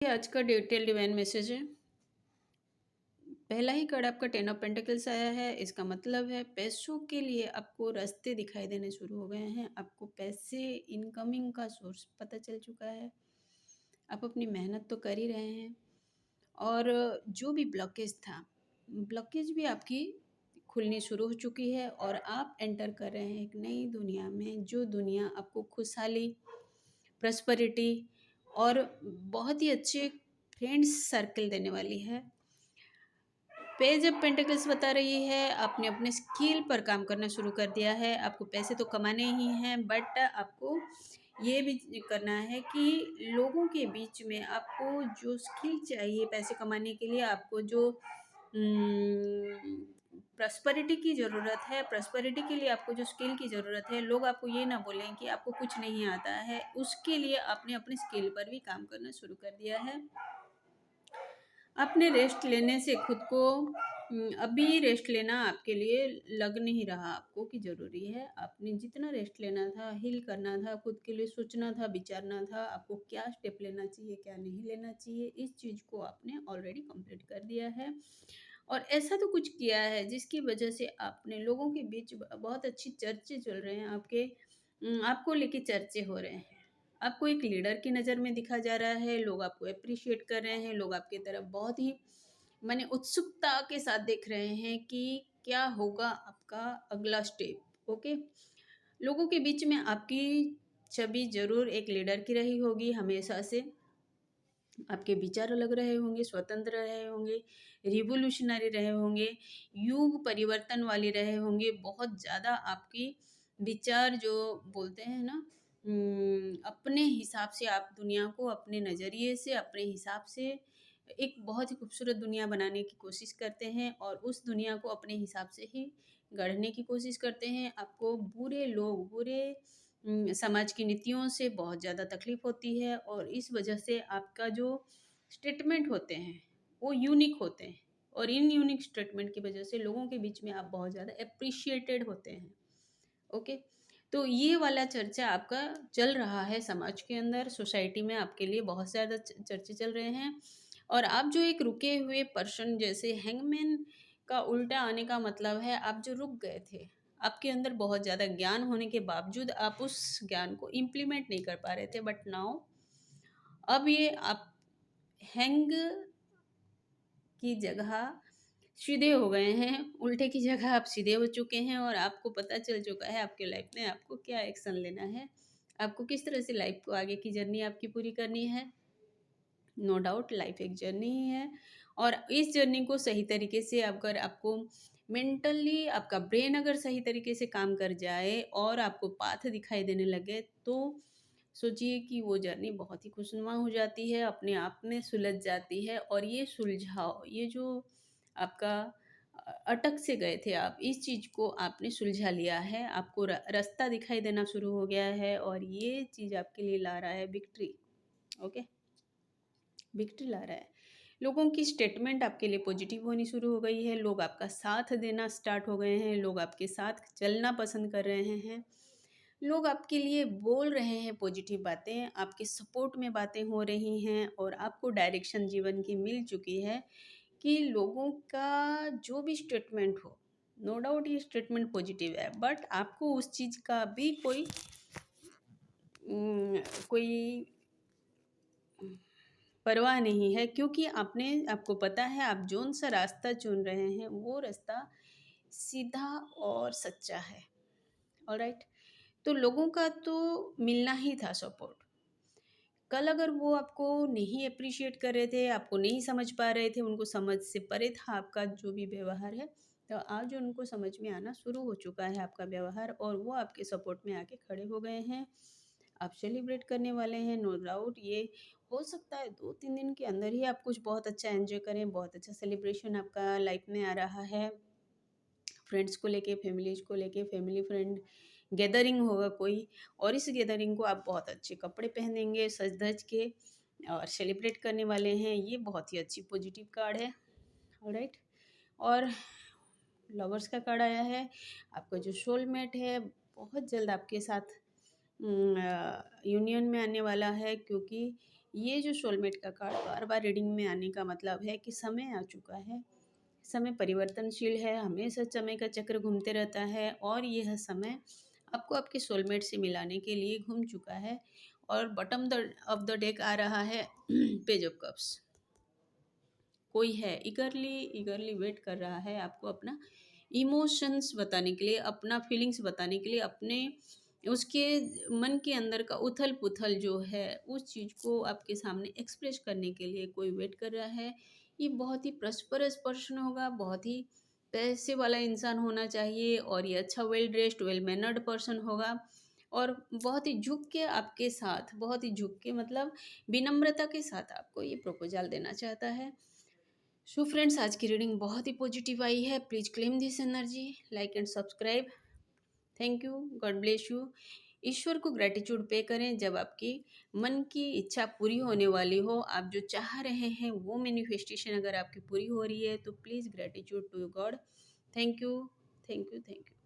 ये आज का डिटेल डिवाइन मैसेज है। पहला ही कार्ड आपका 10 ऑफ पेंटिकल्स आया है। इसका मतलब है पैसों के लिए आपको रास्ते दिखाई देने शुरू हो गए हैं। आपको पैसे इनकमिंग का सोर्स पता चल चुका है। आप अपनी मेहनत तो कर ही रहे हैं और जो भी ब्लॉकेज था, ब्लॉकेज भी आपकी खुलनी शुरू हो चुकी है और आप एंटर कर रहे हैं एक नई दुनिया में, जो दुनिया आपको खुशहाली, प्रॉस्पेरिटी और बहुत ही अच्छे फ्रेंड्स सर्कल देने वाली है। पेज ऑफ पेंटिकल्स बता रही है आपने अपने स्किल पर काम करना शुरू कर दिया है। आपको पैसे तो कमाने ही हैं, बट आपको ये भी करना है कि लोगों के बीच में आपको जो स्किल चाहिए पैसे कमाने के लिए, आपको जो प्रॉस्पेरिटी की ज़रूरत है, प्रॉस्पेरिटी के लिए आपको जो स्किल की ज़रूरत है, लोग आपको ये ना बोलें कि आपको कुछ नहीं आता है, उसके लिए आपने अपने स्किल पर भी काम करना शुरू कर दिया है। अपने रेस्ट लेने से खुद को अभी रेस्ट लेना आपके लिए लग नहीं रहा आपको कि ज़रूरी है। आपने जितना रेस्ट लेना था, हील करना था, खुद के लिए सोचना था, विचारना था, आपको क्या स्टेप लेना चाहिए, क्या नहीं लेना चाहिए, इस चीज़ को आपने ऑलरेडी कंप्लीट कर दिया है। और ऐसा तो कुछ किया है जिसकी वजह से आपने लोगों के बीच बहुत अच्छी चर्चे चल रहे हैं, आपको लेके चर्चे हो रहे हैं। आपको एक लीडर की नज़र में दिखा जा रहा है, लोग आपको एप्रिशिएट कर रहे हैं, लोग आपकी तरफ बहुत ही माने उत्सुकता के साथ देख रहे हैं कि क्या होगा आपका अगला स्टेप। ओके, लोगों के बीच में आपकी छवि ज़रूर एक लीडर की रही होगी हमेशा से। आपके विचार अलग रहे होंगे, स्वतंत्र रहे होंगे, रिवोल्यूशनरी रहे होंगे, युग परिवर्तन वाले रहे होंगे। बहुत ज़्यादा आपकी विचार जो बोलते हैं ना, अपने हिसाब से आप दुनिया को अपने नज़रिए से, अपने हिसाब से एक बहुत ही खूबसूरत दुनिया बनाने की कोशिश करते हैं और उस दुनिया को अपने हिसाब से ही गढ़ने की कोशिश करते हैं। आपको बुरे लोग, बुरे समाज की नीतियों से बहुत ज़्यादा तकलीफ़ होती है और इस वजह से आपका जो स्टेटमेंट होते हैं, वो यूनिक होते हैं और इन यूनिक स्टेटमेंट की वजह से लोगों के बीच में आप बहुत ज़्यादा एप्रिशिएटेड होते हैं। ओके, तो ये वाला चर्चा आपका चल रहा है समाज के अंदर, सोसाइटी में आपके लिए बहुत ज़्यादा चर्चे चल रहे हैं और आप जो एक रुके हुए पर्सन, जैसे हैंगमैन का उल्टा आने का मतलब है आप जो रुक गए थे। आपके अंदर बहुत ज़्यादा ज्ञान होने के बावजूद आप उस ज्ञान को इम्प्लीमेंट नहीं कर पा रहे थे, बट नाउ अब ये आप हैंग की जगह सीधे हो गए हैं, उल्टे की जगह आप सीधे हो चुके हैं और आपको पता चल चुका है आपके लाइफ में आपको क्या एक्शन लेना है, आपको किस तरह से लाइफ को आगे की जर्नी आपकी पूरी करनी है। नो डाउट लाइफ एक जर्नी ही है और इस जर्नी को सही तरीके से अगर आपको मेंटली आपका ब्रेन अगर सही तरीके से काम कर जाए और आपको पाथ दिखाई देने लगे, तो सोचिए कि वो जर्नी बहुत ही खुशनुमा हो जाती है, अपने आप में सुलझ जाती है और ये सुलझाव, ये जो आपका अटक से गए थे आप, इस चीज़ को आपने सुलझा लिया है, आपको रास्ता दिखाई देना शुरू हो गया है और ये चीज़ आपके लिए ला रहा है विक्ट्री। ओके, विक्ट्री ला रहा है। लोगों की स्टेटमेंट आपके लिए पॉजिटिव होनी शुरू हो गई है, लोग आपका साथ देना स्टार्ट हो गए हैं, लोग आपके साथ चलना पसंद कर रहे हैं, लोग आपके लिए बोल रहे हैं पॉजिटिव बातें, आपके सपोर्ट में बातें हो रही हैं और आपको डायरेक्शन जीवन की मिल चुकी है कि लोगों का जो भी स्टेटमेंट हो, नो डाउट ये स्टेटमेंट पॉजिटिव है, बट आपको उस चीज़ का भी कोई परवाह नहीं है, क्योंकि आपको पता है आप जौन सा रास्ता चुन रहे हैं वो रास्ता सीधा और सच्चा है। ऑलराइट, तो लोगों का तो मिलना ही था सपोर्ट। कल अगर वो आपको नहीं अप्रिशिएट कर रहे थे, आपको नहीं समझ पा रहे थे, उनको समझ से परे था आपका जो भी व्यवहार है, तो आज उनको समझ में आना शुरू हो चुका है आपका व्यवहार और वो आपके सपोर्ट में आके खड़े हो गए हैं। आप सेलिब्रेट करने वाले हैं, नो डाउट ये हो सकता है 2-3 दिन के अंदर ही आप कुछ बहुत अच्छा एन्जॉय करें, बहुत अच्छा सेलिब्रेशन आपका लाइफ में आ रहा है। फ्रेंड्स को लेके, फैमिलीज़ को लेके, फैमिली फ्रेंड गैदरिंग होगा कोई और इस गैदरिंग को आप बहुत अच्छे कपड़े पहनेंगे, सज-धज के और सेलिब्रेट करने वाले हैं। ये बहुत ही अच्छी पॉजिटिव कार्ड है। ऑलराइट, और लवर्स का कार्ड आया है। आपका जो सोलमेट है बहुत जल्द आपके साथ यूनियन में आने वाला है, क्योंकि ये जो सोलमेट का कार्ड बार-बार रीडिंग में आने का मतलब है कि समय आ चुका है। समय परिवर्तनशील है, हमेशा समय का चक्र घूमते रहता है और यह समय आपको आपके सोलमेट से मिलाने के लिए घूम चुका है। और bottom the of the deck आ रहा है पेज ऑफ कप्स। कोई है ईगरली ईगरली वेट कर रहा है आपको अपना इमोशंस बताने के लिए, अपना फीलिंग्स बताने के लिए, अपने उसके मन के अंदर का उथल-पुथल जो है, उस चीज़ को आपके सामने एक्सप्रेस करने के लिए कोई वेट कर रहा है। ये बहुत ही प्रॉस्परस पर्सन होगा, बहुत ही पैसे वाला इंसान होना चाहिए और ये अच्छा well dressed, well mannered person होगा और बहुत ही झुक के आपके साथ, बहुत ही झुक के मतलब विनम्रता के साथ आपको ये प्रपोज़ल देना चाहता है। सो फ्रेंड्स, आज की रीडिंग बहुत ही पॉजिटिव आई है। Please claim this energy, like and subscribe. Thank you, God bless you. ईश्वर को ग्रैटिट्यूड पे करें जब आपकी मन की इच्छा पूरी होने वाली हो, आप जो चाह रहे हैं वो मैनिफेस्टेशन अगर आपकी पूरी हो रही है तो please gratitude to God. Thank you, thank you, thank you.